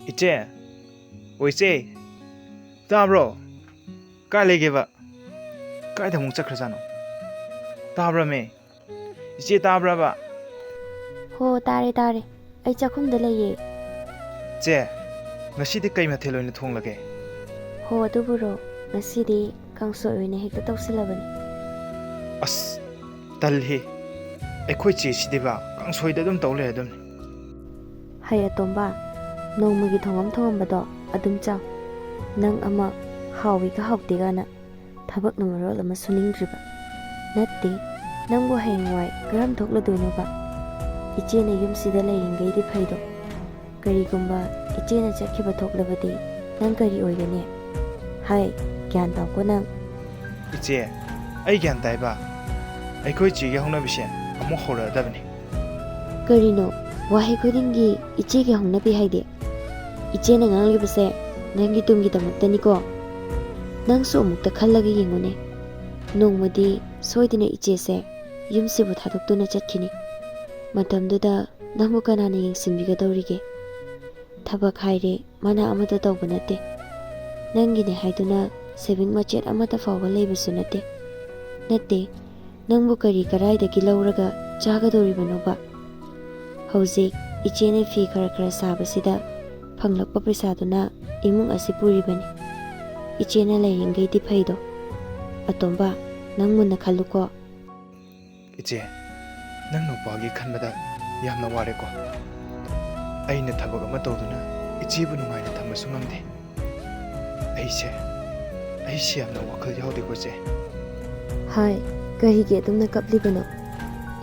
이제 오이제 따브로 까레게바 까이다 뭉짝크잖아 따브라메 이제 따브라바 ꯍꯣ ꯇꯥꯔꯦ ꯇꯥꯔꯦ ꯑꯩ ꯆꯥꯛꯈꯨꯝꯗ ꯂꯩꯌꯦ 제 ngꯁꯤꯗꯤ ꯀꯩ ꯃꯊꯦꯜ ꯑꯣꯏꯅ ꯊꯣꯡꯂꯒꯦ ꯍꯣ ꯑꯗꯨꯕꯨꯔꯣ ꯉꯁꯤꯗꯤ ꯀꯥꯡꯁꯣꯏ ꯑꯣꯏꯅ ꯍꯦꯛꯇ ꯇꯧꯁꯤꯜꯂꯕꯅꯤ ꯑꯁ ꯇꯜꯍꯤ ꯑꯩꯈꯣꯏ ꯆꯦꯁꯤꯗꯤꯕ ꯀꯥꯡꯁꯣꯏꯗ ꯑꯗꯨꯝ ꯇꯧ ꯂꯩꯔꯗꯝꯅꯤ ꯍꯩ ꯑꯇꯣꯝꯕ ꯅꯣꯡꯃꯒꯤ ꯊꯣꯡꯉꯝꯕꯗꯣ ꯑꯗꯨꯝ ꯆꯥꯎ ꯅꯪ ꯑꯃ ꯍꯥꯎꯏꯒ ꯍꯥꯎꯇꯦꯒꯅ ꯊꯕꯛꯅ ꯃꯔꯣꯜ ꯑꯃ ꯁꯨꯅꯤꯡꯗ꯭ꯔꯤꯕ ꯅꯠꯇꯦ ꯅꯪꯕꯨ ꯍꯌꯦꯡꯋꯥꯏ ꯀꯔꯝ ꯊꯣꯛꯂꯗꯣꯏꯅꯣꯕ ꯏꯆꯦꯅ ꯌꯨꯝꯁꯤꯗ ꯂꯩꯔꯤꯉꯩꯗꯤ ꯐꯩꯗꯣ ꯀꯔꯤꯒꯨꯝꯕ ꯏꯆꯦꯅ ꯆꯠꯈꯤꯕ ꯊꯣꯛꯂꯕꯗꯤ ꯅꯪ ꯀꯔꯤ ꯑꯣꯏꯒꯅꯤ ꯍꯥꯏ ꯒ꯭ꯌꯥꯟ ꯇꯥꯎꯀꯣ ꯅꯪ 이제 ꯑꯩ ꯒ꯭ꯌꯥꯟ ꯇꯥꯏꯕ ꯑꯩꯈꯣꯏ ꯆꯦꯒꯤ ꯍꯧꯅꯕꯤꯁꯦ ꯑꯃꯨꯛ ꯍꯧꯔꯛꯑꯗꯕꯅꯤ ꯀꯔꯤꯅꯣ ꯋꯥꯍꯩ ꯈꯨꯗꯤꯡꯒꯤ ꯏꯆꯦꯒꯤ ꯍꯧꯅꯕꯤ ꯍꯥꯏꯗꯤ ꯏꯆꯦꯅ ꯉꯥꯡꯂꯤꯕꯁꯦ ꯅꯪꯒꯤ ꯇꯨꯡꯒꯤꯗꯃꯛꯇꯅꯤꯀꯣ ꯅꯪꯁꯨ ꯑꯃꯨꯛꯇ ꯈꯜꯂꯒ ꯌꯦꯡꯉꯨꯅꯦ ꯅꯣꯡꯃꯗꯤ ꯁꯣꯏꯗꯅ ꯏꯆꯦꯁꯦ ꯌꯨꯝꯁꯤꯕꯨ ꯊꯥꯗꯣꯛꯇꯨꯅ ꯆꯠꯈꯤꯅꯤ ꯃꯇꯝꯗꯨꯗ ꯅꯪꯕꯨ ꯀꯅꯥꯅ ꯌꯦꯡꯁꯤꯟꯕꯤꯒꯗꯧꯔꯤꯒꯦ ꯊꯕꯛ ꯍꯥꯏꯔꯦ ꯃꯅꯥ ꯑꯃꯇ ꯇꯧꯕ ꯅꯠꯇꯦ ꯅꯪꯒꯤꯅꯦ ꯍꯥꯏꯗꯨꯅ ꯁꯦꯚꯤꯡ ꯃꯆꯦꯠ ꯑꯃꯇ ꯐꯥꯎꯕ ꯂꯩꯕꯁꯨ ꯅꯠꯇꯦ ꯅꯪꯕꯨ ꯀꯔꯤ ꯀꯔꯥꯏꯗꯒꯤ ꯂꯧꯔꯒ ꯆꯥꯒꯗꯧꯔꯤꯕꯅꯣꯕ ꯍꯧꯖꯤꯛ ꯏꯆꯦꯅ ꯐꯤ ꯈꯔ ꯈꯔ ꯁꯥꯕꯁꯤꯗ ꯐꯪꯂꯛꯄ ꯄꯩꯁꯥꯗꯨꯅ ꯏꯃꯨꯡ ꯑꯁꯤ ꯄꯨꯔꯤꯕꯅꯤ ꯏꯆꯦꯅ ꯂꯩꯔꯤꯉꯩꯗꯤ ꯐꯩꯗꯣ ꯑꯇꯣꯝꯕ ꯅꯪ ꯃꯨꯟꯅ ꯈꯜꯂꯨꯀꯣ 이제 ꯅꯪ ꯅꯨꯄꯥꯒꯤ ꯈꯟꯕꯗ ꯌꯥꯝꯅ ꯋꯥꯔꯦꯀꯣ ꯑꯩꯅ ꯊꯕꯛ ꯑꯃ ꯇꯧꯗꯨꯅ ꯏꯆꯦꯕꯨ ꯅꯨꯡꯉꯥꯏꯅ ꯊꯝꯕꯁꯨ ꯉꯝꯗꯦ ꯑꯩꯁꯦ ꯌꯥꯝꯅ ꯋꯥꯈꯜ ꯌꯥꯎꯗꯦꯀꯣ ꯆꯦ ꯍꯥꯏ ꯀꯔꯤꯒꯤ ꯑꯗꯨꯝꯅ ꯀꯞꯂꯤꯕꯅꯣ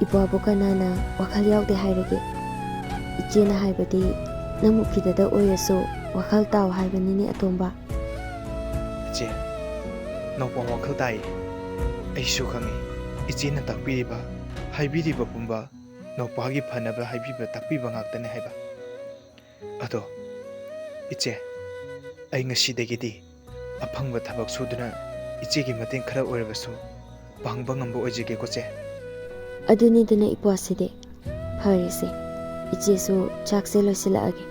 ꯏꯄ꯭ꯋꯥꯕꯨ ꯀꯅꯥꯅ ꯋꯥꯈꯜ ꯌꯥꯎꯗꯦ ꯍꯥꯏꯔꯒꯦ ꯏꯆꯦꯅ ꯍꯥꯏꯕꯗꯤ ꯅꯪꯕꯨ ꯐꯤꯗꯗ ꯑꯣꯏꯔꯁꯨ ꯋꯥꯈꯜ ꯇꯥꯎ ꯍꯥꯏꯕꯅꯤꯅꯦ ꯑꯇꯣꯝꯕ 이제 ꯅꯧꯄꯥ ꯋꯥꯈꯜ ꯇꯥꯏ ꯑꯩꯁꯨ ꯈꯪꯉꯤ 이제ꯅ ꯇꯥꯛꯄꯤꯔꯤꯕ ꯍꯥꯏꯕꯤꯔꯤꯕ ꯄꯨꯝꯕ ꯅꯧꯄꯥꯒꯤ ꯐꯅꯕ ꯍꯥꯏꯕꯤꯕ ꯇꯥꯛꯄꯤꯕ ꯉꯥꯛꯇꯅꯦ ꯍꯥꯏꯕ ꯑꯗꯣ 이제 ꯑꯩ ꯉꯁꯤꯗꯒꯤꯗꯤ ꯑꯐꯪꯕ ꯊꯕꯛ ꯁꯨꯗꯨꯅ 이제ꯒꯤ ꯃꯇꯦꯡ ꯈꯔ ꯑꯣꯏꯔꯕꯁꯨ ꯄꯥꯡꯕ ꯉꯝꯕ ꯑꯣꯏꯖꯒꯦꯀꯣ ꯆꯦ ꯑꯗꯨꯅꯤꯗꯅ ꯏꯄ꯭ꯋꯥꯁꯤꯗꯤ ꯐꯔꯦꯁꯦ ꯏꯆꯦꯁꯨ ꯆꯥꯛꯁꯦ ꯂꯣꯏꯁꯤꯜꯂꯛꯑꯒꯦ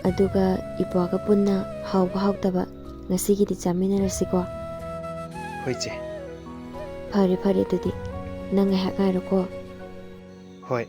ꯑꯗꯨꯒ ꯏꯄ꯭ꯋꯥꯒ ꯄꯨꯟꯅ ꯍꯥꯎꯕ ꯍꯥꯎꯇꯕ ꯉꯁꯤꯒꯤꯗꯤ ꯆꯥꯃꯤꯟꯅꯔꯁꯤꯀꯣ ꯍꯣꯏ ꯆꯦ ꯐꯔꯦ ꯑꯗꯨꯗꯤ ꯅꯪ ꯉꯥꯏꯍꯥꯛ ꯉꯥꯏꯔꯣꯀꯣ ꯍꯣꯏ